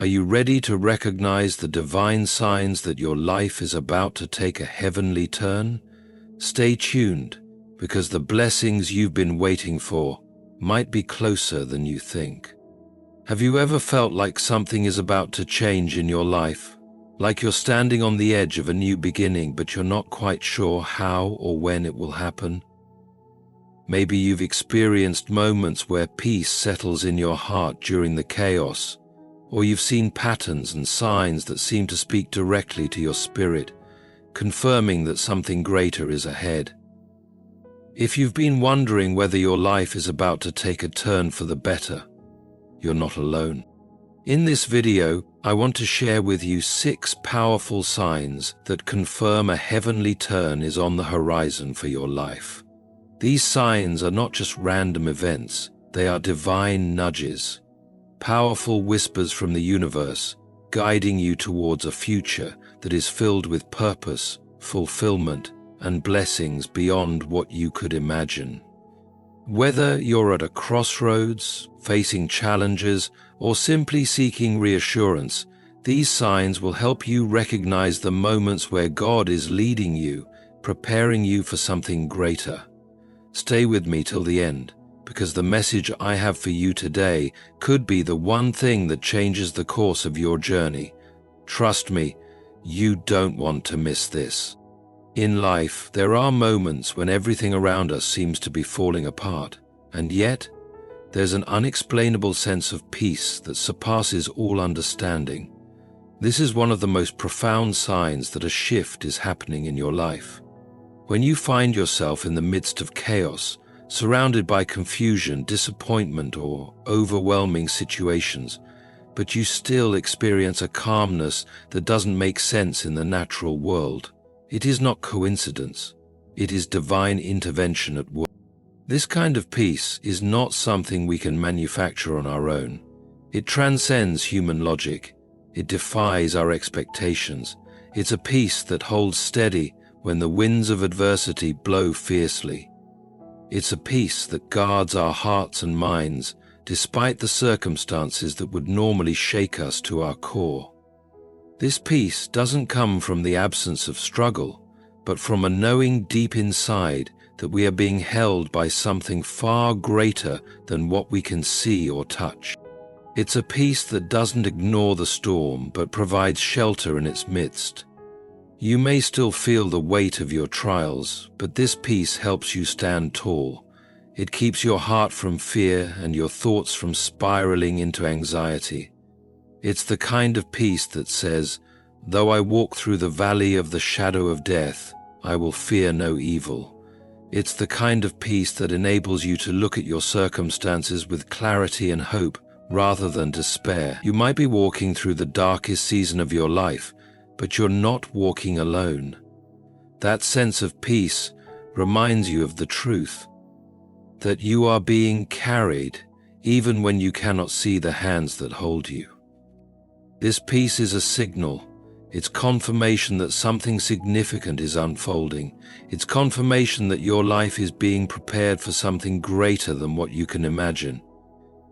Are you ready to recognize the divine signs that your life is about to take a heavenly turn? Stay tuned, because the blessings you've been waiting for might be closer than you think. Have you ever felt like something is about to change in your life? Like you're standing on the edge of a new beginning, but you're not quite sure how or when it will happen? Maybe you've experienced moments where peace settles in your heart during the chaos, or you've seen patterns and signs that seem to speak directly to your spirit, confirming that something greater is ahead. If you've been wondering whether your life is about to take a turn for the better, you're not alone. In this video, I want to share with you 6 powerful signs that confirm a heavenly turn is on the horizon for your life. These signs are not just random events, they are divine nudges, powerful whispers from the universe, guiding you towards a future that is filled with purpose, fulfillment, and blessings beyond what you could imagine. Whether you're at a crossroads, facing challenges, or simply seeking reassurance, these signs will help you recognize the moments where God is leading you, preparing you for something greater. Stay with me till the end, because the message I have for you today could be the one thing that changes the course of your journey. Trust me, you don't want to miss this. In life, there are moments when everything around us seems to be falling apart, and yet, there's an unexplainable sense of peace that surpasses all understanding. This is one of the most profound signs that a shift is happening in your life. When you find yourself in the midst of chaos, surrounded by confusion, disappointment, or overwhelming situations, but you still experience a calmness that doesn't make sense in the natural world, it is not coincidence. It is divine intervention at work. This kind of peace is not something we can manufacture on our own. It transcends human logic. It defies our expectations. It's a peace that holds steady when the winds of adversity blow fiercely. It's a peace that guards our hearts and minds, despite the circumstances that would normally shake us to our core. This peace doesn't come from the absence of struggle, but from a knowing deep inside that we are being held by something far greater than what we can see or touch. It's a peace that doesn't ignore the storm, but provides shelter in its midst. You may still feel the weight of your trials, but this peace helps you stand tall. It keeps your heart from fear and your thoughts from spiraling into anxiety. It's the kind of peace that says, "Though I walk through the valley of the shadow of death, I will fear no evil." It's the kind of peace that enables you to look at your circumstances with clarity and hope rather than despair. You might be walking through the darkest season of your life, but you're not walking alone. That sense of peace reminds you of the truth, that you are being carried even when you cannot see the hands that hold you. This peace is a signal. It's confirmation that something significant is unfolding. It's confirmation that your life is being prepared for something greater than what you can imagine.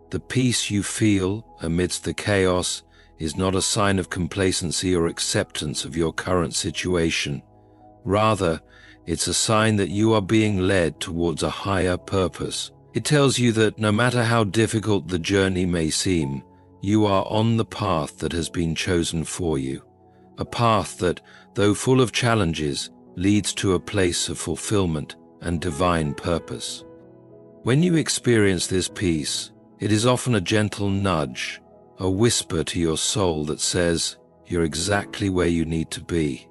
The peace you feel amidst the chaos is not a sign of complacency or acceptance of your current situation. Rather, it's a sign that you are being led towards a higher purpose. It tells you that no matter how difficult the journey may seem, you are on the path that has been chosen for you. A path that, though full of challenges, leads to a place of fulfillment and divine purpose. When you experience this peace, it is often a gentle nudge, a whisper to your soul that says, "You're exactly where you need to be."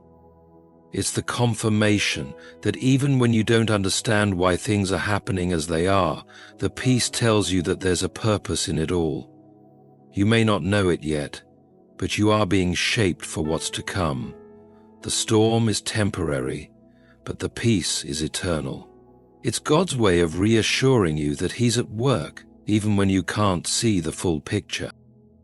It's the confirmation that even when you don't understand why things are happening as they are, the peace tells you that there's a purpose in it all. You may not know it yet, but you are being shaped for what's to come. The storm is temporary, but the peace is eternal. It's God's way of reassuring you that He's at work, even when you can't see the full picture.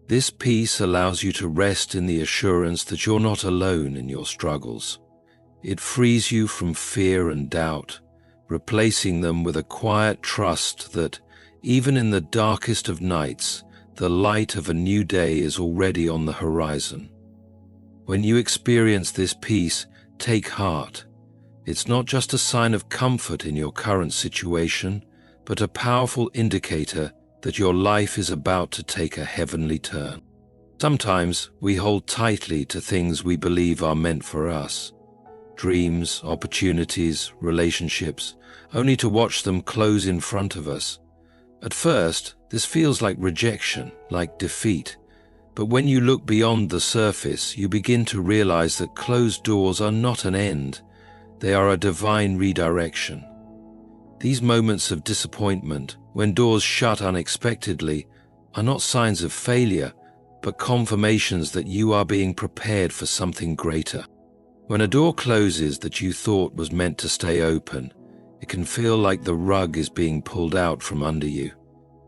This peace allows you to rest in the assurance that you're not alone in your struggles. It frees you from fear and doubt, replacing them with a quiet trust that, even in the darkest of nights, the light of a new day is already on the horizon. When you experience this peace, take heart. It's not just a sign of comfort in your current situation, but a powerful indicator that your life is about to take a heavenly turn. Sometimes we hold tightly to things we believe are meant for us. Dreams, opportunities, relationships, only to watch them close in front of us. At first, this feels like rejection, like defeat. But when you look beyond the surface, you begin to realize that closed doors are not an end. They are a divine redirection. These moments of disappointment, when doors shut unexpectedly, are not signs of failure, but confirmations that you are being prepared for something greater. When a door closes that you thought was meant to stay open, it can feel like the rug is being pulled out from under you.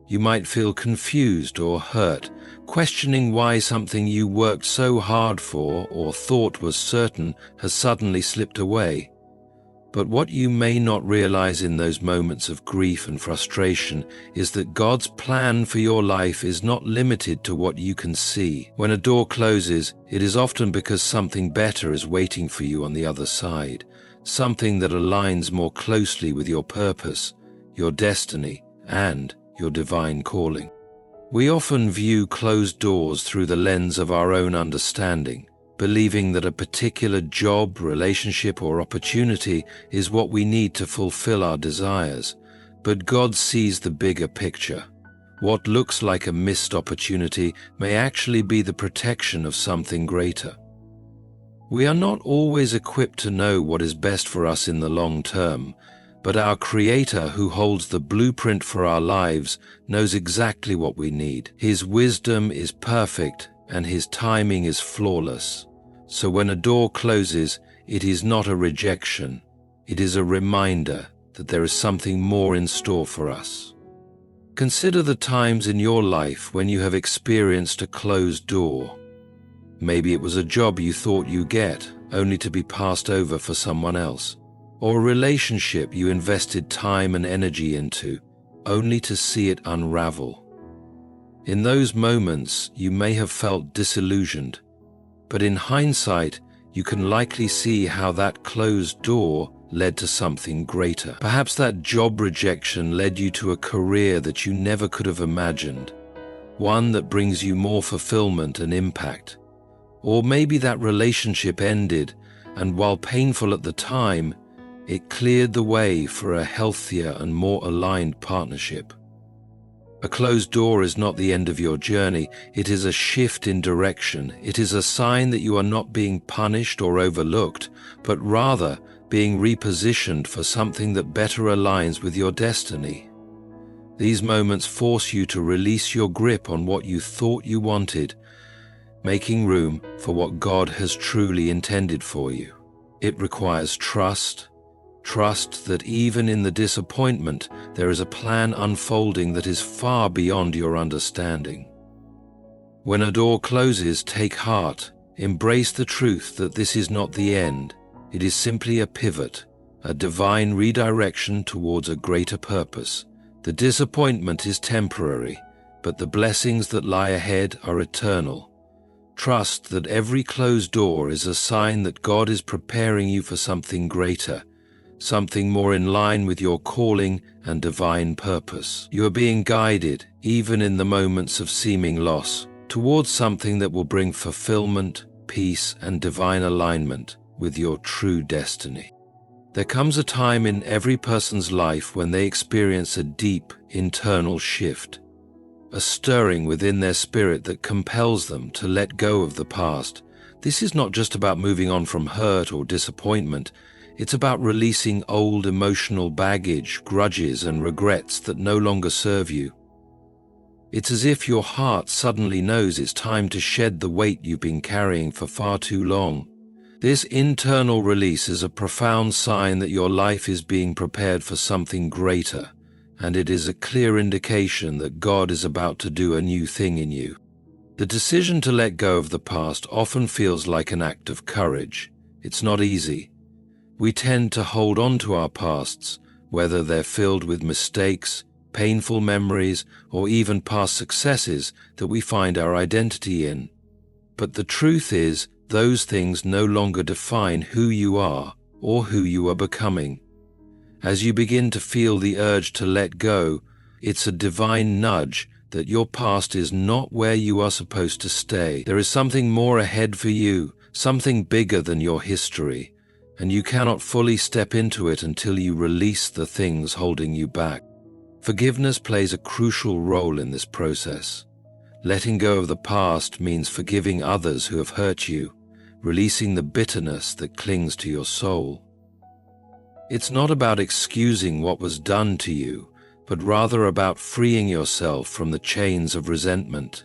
You might feel confused or hurt, questioning why something you worked so hard for or thought was certain has suddenly slipped away. But what you may not realize in those moments of grief and frustration is that God's plan for your life is not limited to what you can see. When a door closes, it is often because something better is waiting for you on the other side, something that aligns more closely with your purpose, your destiny, and your divine calling. We often view closed doors through the lens of our own understanding, believing that a particular job, relationship, or opportunity is what we need to fulfill our desires. But God sees the bigger picture. What looks like a missed opportunity may actually be the protection of something greater. We are not always equipped to know what is best for us in the long term, but our Creator, who holds the blueprint for our lives, knows exactly what we need. His wisdom is perfect, and His timing is flawless. So when a door closes, it is not a rejection. It is a reminder that there is something more in store for us. Consider the times in your life when you have experienced a closed door. Maybe it was a job you thought you'd get, only to be passed over for someone else, or a relationship you invested time and energy into, only to see it unravel. In those moments, you may have felt disillusioned, but in hindsight, you can likely see how that closed door led to something greater. Perhaps that job rejection led you to a career that you never could have imagined, one that brings you more fulfillment and impact. Or maybe that relationship ended, and while painful at the time, it cleared the way for a healthier and more aligned partnership. A closed door is not the end of your journey. It is a shift in direction. It is a sign that you are not being punished or overlooked, but rather being repositioned for something that better aligns with your destiny. These moments force you to release your grip on what you thought you wanted, making room for what God has truly intended for you. It requires trust that even in the disappointment, there is a plan unfolding that is far beyond your understanding. When a door closes, take heart. Embrace the truth that this is not the end. It is simply a pivot, a divine redirection towards a greater purpose. The disappointment is temporary, but the blessings that lie ahead are eternal. Trust that every closed door is a sign that God is preparing you for something greater, something more in line with your calling and divine purpose. You are being guided, even in the moments of seeming loss, towards something that will bring fulfillment, peace, and divine alignment with your true destiny. There comes a time in every person's life when they experience a deep internal shift, a stirring within their spirit that compels them to let go of the past. This is not just about moving on from hurt or disappointment. It's about releasing old emotional baggage, grudges, and regrets that no longer serve you. It's as if your heart suddenly knows it's time to shed the weight you've been carrying for far too long. This internal release is a profound sign that your life is being prepared for something greater, and it is a clear indication that God is about to do a new thing in you. The decision to let go of the past often feels like an act of courage. It's not easy. We tend to hold on to our pasts, whether they're filled with mistakes, painful memories, or even past successes that we find our identity in. But the truth is, those things no longer define who you are or who you are becoming. As you begin to feel the urge to let go, it's a divine nudge that your past is not where you are supposed to stay. There is something more ahead for you, something bigger than your history, and you cannot fully step into it until you release the things holding you back. Forgiveness plays a crucial role in this process. Letting go of the past means forgiving others who have hurt you, releasing the bitterness that clings to your soul. It's not about excusing what was done to you, but rather about freeing yourself from the chains of resentment.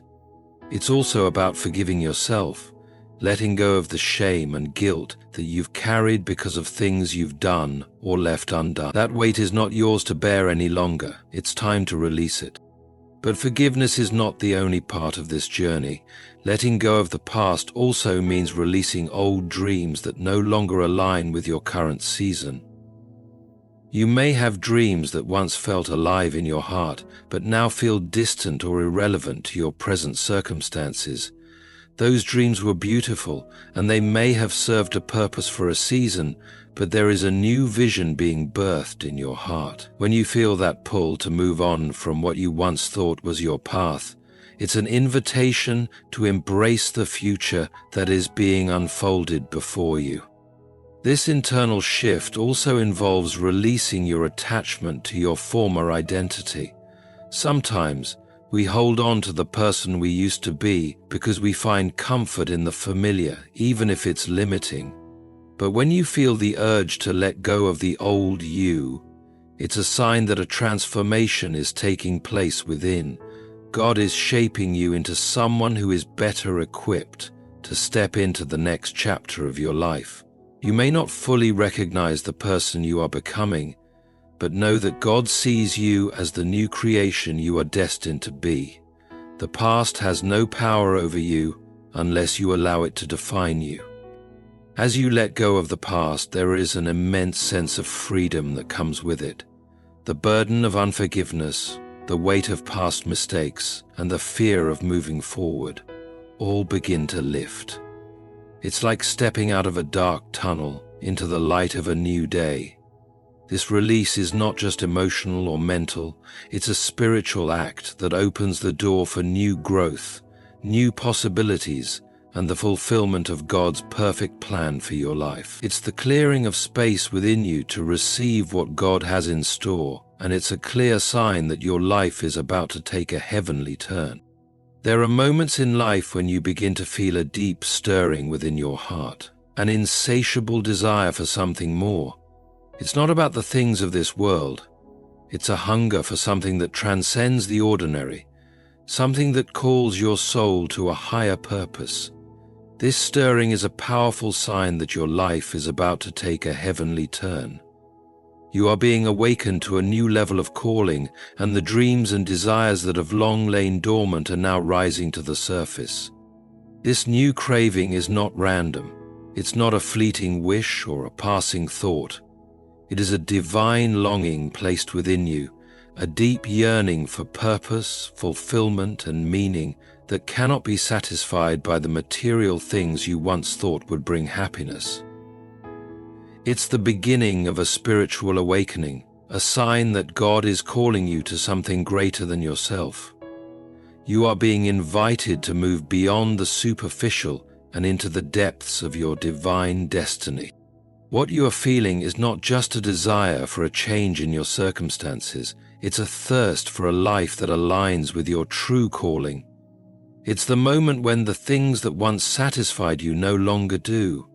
It's also about forgiving yourself, letting go of the shame and guilt that you've carried because of things you've done or left undone. That weight is not yours to bear any longer. It's time to release it. But forgiveness is not the only part of this journey. Letting go of the past also means releasing old dreams that no longer align with your current season. You may have dreams that once felt alive in your heart, but now feel distant or irrelevant to your present circumstances. Those dreams were beautiful, and they may have served a purpose for a season, but there is a new vision being birthed in your heart. When you feel that pull to move on from what you once thought was your path, it's an invitation to embrace the future that is being unfolded before you. This internal shift also involves releasing your attachment to your former identity. Sometimes, we hold on to the person we used to be because we find comfort in the familiar, even if it's limiting. But when you feel the urge to let go of the old you, it's a sign that a transformation is taking place within. God is shaping you into someone who is better equipped to step into the next chapter of your life. You may not fully recognize the person you are becoming, but know that God sees you as the new creation you are destined to be. The past has no power over you unless you allow it to define you. As you let go of the past, there is an immense sense of freedom that comes with it. The burden of unforgiveness, the weight of past mistakes, and the fear of moving forward all begin to lift. It's like stepping out of a dark tunnel into the light of a new day. This release is not just emotional or mental, it's a spiritual act that opens the door for new growth, new possibilities, and the fulfillment of God's perfect plan for your life. It's the clearing of space within you to receive what God has in store, and it's a clear sign that your life is about to take a heavenly turn. There are moments in life when you begin to feel a deep stirring within your heart, an insatiable desire for something more. It's not about the things of this world. It's a hunger for something that transcends the ordinary, something that calls your soul to a higher purpose. This stirring is a powerful sign that your life is about to take a heavenly turn. You are being awakened to a new level of calling, and the dreams and desires that have long lain dormant are now rising to the surface. This new craving is not random. It's not a fleeting wish or a passing thought. It is a divine longing placed within you, a deep yearning for purpose, fulfillment, and meaning that cannot be satisfied by the material things you once thought would bring happiness. It's the beginning of a spiritual awakening, a sign that God is calling you to something greater than yourself. You are being invited to move beyond the superficial and into the depths of your divine destiny. What you are feeling is not just a desire for a change in your circumstances, it's a thirst for a life that aligns with your true calling. It's the moment when the things that once satisfied you no longer do.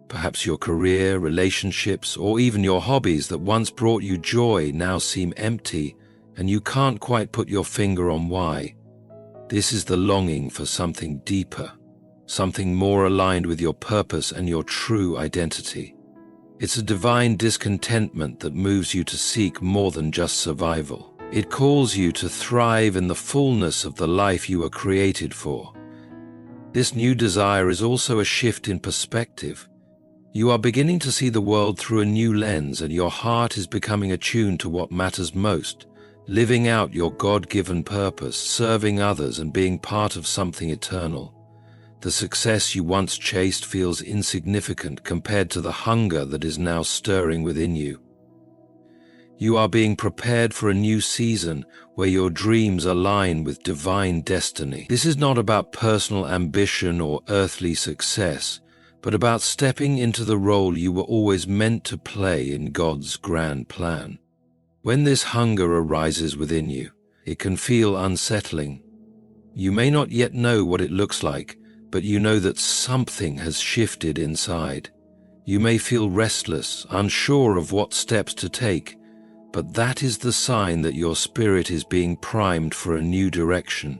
Perhaps your career, relationships, or even your hobbies that once brought you joy now seem empty, and you can't quite put your finger on why. This is the longing for something deeper, something more aligned with your purpose and your true identity. It's a divine discontentment that moves you to seek more than just survival. It calls you to thrive in the fullness of the life you were created for. This new desire is also a shift in perspective. You are beginning to see the world through a new lens, and your heart is becoming attuned to what matters most, living out your God-given purpose, serving others and being part of something eternal. The success you once chased feels insignificant compared to the hunger that is now stirring within you. You are being prepared for a new season where your dreams align with divine destiny. This is not about personal ambition or earthly success, but about stepping into the role you were always meant to play in God's grand plan. When this hunger arises within you, it can feel unsettling. You may not yet know what it looks like, but you know that something has shifted inside. You may feel restless, unsure of what steps to take, but that is the sign that your spirit is being primed for a new direction.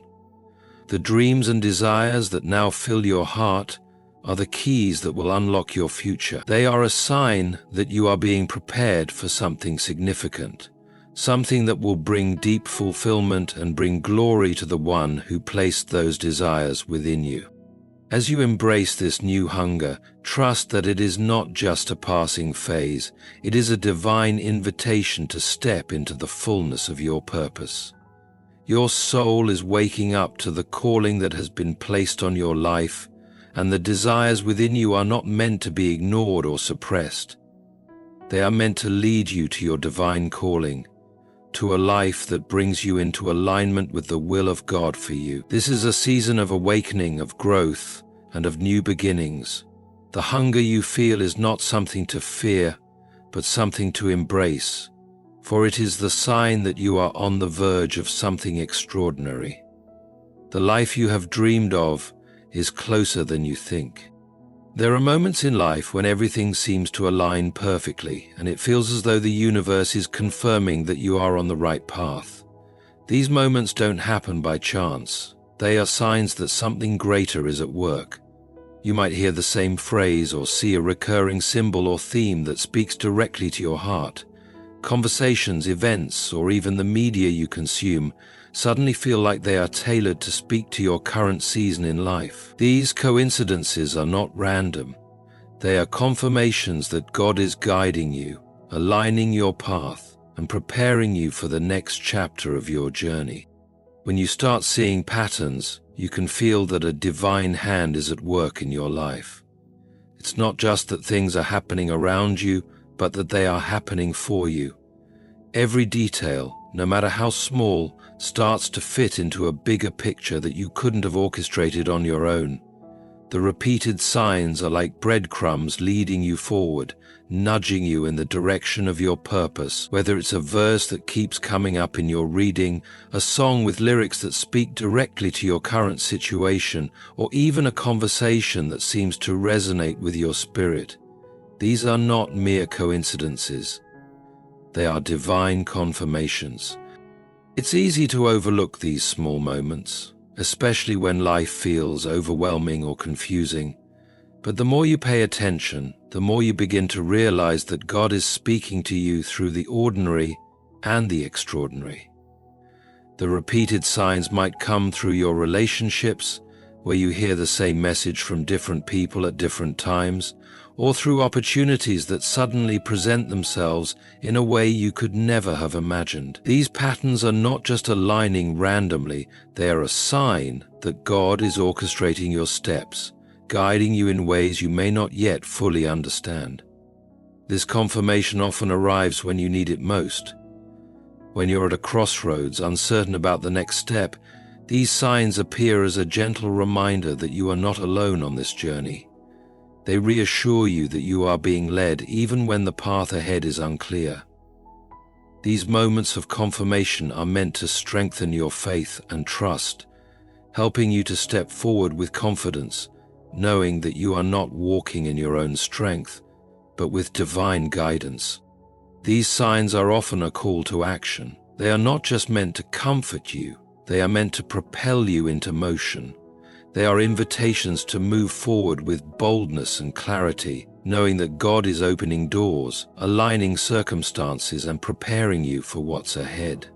The dreams and desires that now fill your heart are the keys that will unlock your future. They are a sign that you are being prepared for something significant, something that will bring deep fulfillment and bring glory to the one who placed those desires within you. As you embrace this new hunger, trust that it is not just a passing phase. It is a divine invitation to step into the fullness of your purpose. Your soul is waking up to the calling that has been placed on your life, and the desires within you are not meant to be ignored or suppressed. They are meant to lead you to your divine calling, to a life that brings you into alignment with the will of God for you. This is a season of awakening, of growth, and of new beginnings. The hunger you feel is not something to fear, but something to embrace, for it is the sign that you are on the verge of something extraordinary. The life you have dreamed of is closer than you think. There are moments in life when everything seems to align perfectly, and it feels as though the universe is confirming that you are on the right path. These moments don't happen by chance. They are signs that something greater is at work. You might hear the same phrase or see a recurring symbol or theme that speaks directly to your heart. Conversations, events, or even the media you consume suddenly feel like they are tailored to speak to your current season in life. These coincidences are not random. They are confirmations that God is guiding you, aligning your path, and preparing you for the next chapter of your journey. When you start seeing patterns, you can feel that a divine hand is at work in your life. It's not just that things are happening around you, but that they are happening for you. Every detail, no matter how small, starts to fit into a bigger picture that you couldn't have orchestrated on your own. The repeated signs are like breadcrumbs leading you forward, nudging you in the direction of your purpose, whether it's a verse that keeps coming up in your reading, a song with lyrics that speak directly to your current situation, or even a conversation that seems to resonate with your spirit. These are not mere coincidences. They are divine confirmations. It's easy to overlook these small moments, especially when life feels overwhelming or confusing. But the more you pay attention, the more you begin to realize that God is speaking to you through the ordinary and the extraordinary. The repeated signs might come through your relationships, where you hear the same message from different people at different times, or through opportunities that suddenly present themselves in a way you could never have imagined. These patterns are not just aligning randomly, they are a sign that God is orchestrating your steps, guiding you in ways you may not yet fully understand. This confirmation often arrives when you need it most. When you're at a crossroads, uncertain about the next step, these signs appear as a gentle reminder that you are not alone on this journey. They reassure you that you are being led even when the path ahead is unclear. These moments of confirmation are meant to strengthen your faith and trust, helping you to step forward with confidence, knowing that you are not walking in your own strength, but with divine guidance. These signs are often a call to action. They are not just meant to comfort you, they are meant to propel you into motion. They are invitations to move forward with boldness and clarity, knowing that God is opening doors, aligning circumstances, and preparing you for what's ahead.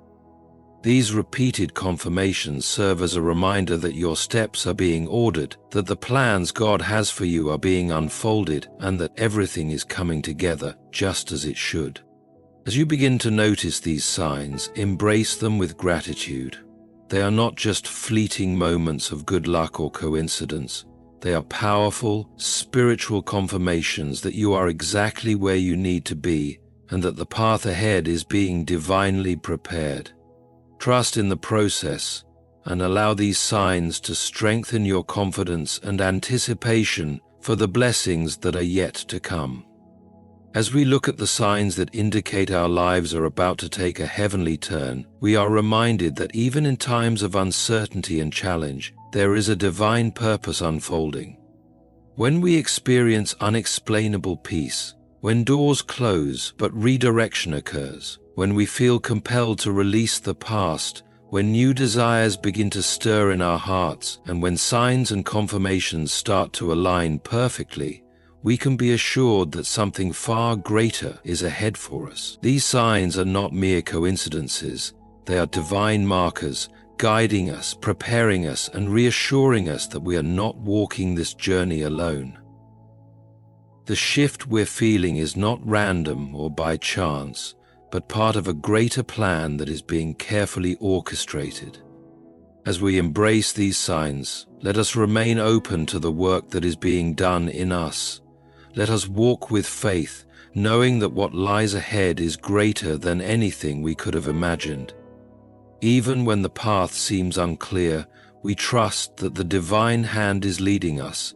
These repeated confirmations serve as a reminder that your steps are being ordered, that the plans God has for you are being unfolded, and that everything is coming together just as it should. As you begin to notice these signs, embrace them with gratitude. They are not just fleeting moments of good luck or coincidence. They are powerful, spiritual confirmations that you are exactly where you need to be and that the path ahead is being divinely prepared. Trust in the process and allow these signs to strengthen your confidence and anticipation for the blessings that are yet to come. As we look at the signs that indicate our lives are about to take a heavenly turn, we are reminded that even in times of uncertainty and challenge, there is a divine purpose unfolding. When we experience unexplainable peace, when doors close but redirection occurs, when we feel compelled to release the past, when new desires begin to stir in our hearts, and when signs and confirmations start to align perfectly, we can be assured that something far greater is ahead for us. These signs are not mere coincidences. They are divine markers, guiding us, preparing us, and reassuring us that we are not walking this journey alone. The shift we're feeling is not random or by chance, but part of a greater plan that is being carefully orchestrated. As we embrace these signs, let us remain open to the work that is being done in us. Let us walk with faith, knowing that what lies ahead is greater than anything we could have imagined. Even when the path seems unclear, we trust that the divine hand is leading us,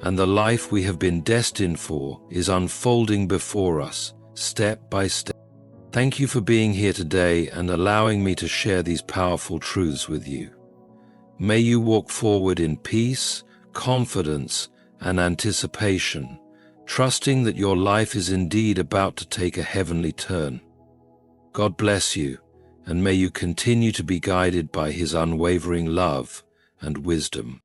and the life we have been destined for is unfolding before us, step by step. Thank you for being here today and allowing me to share these powerful truths with you. May you walk forward in peace, confidence, and anticipation, trusting that your life is indeed about to take a heavenly turn. God bless you, and may you continue to be guided by His unwavering love and wisdom.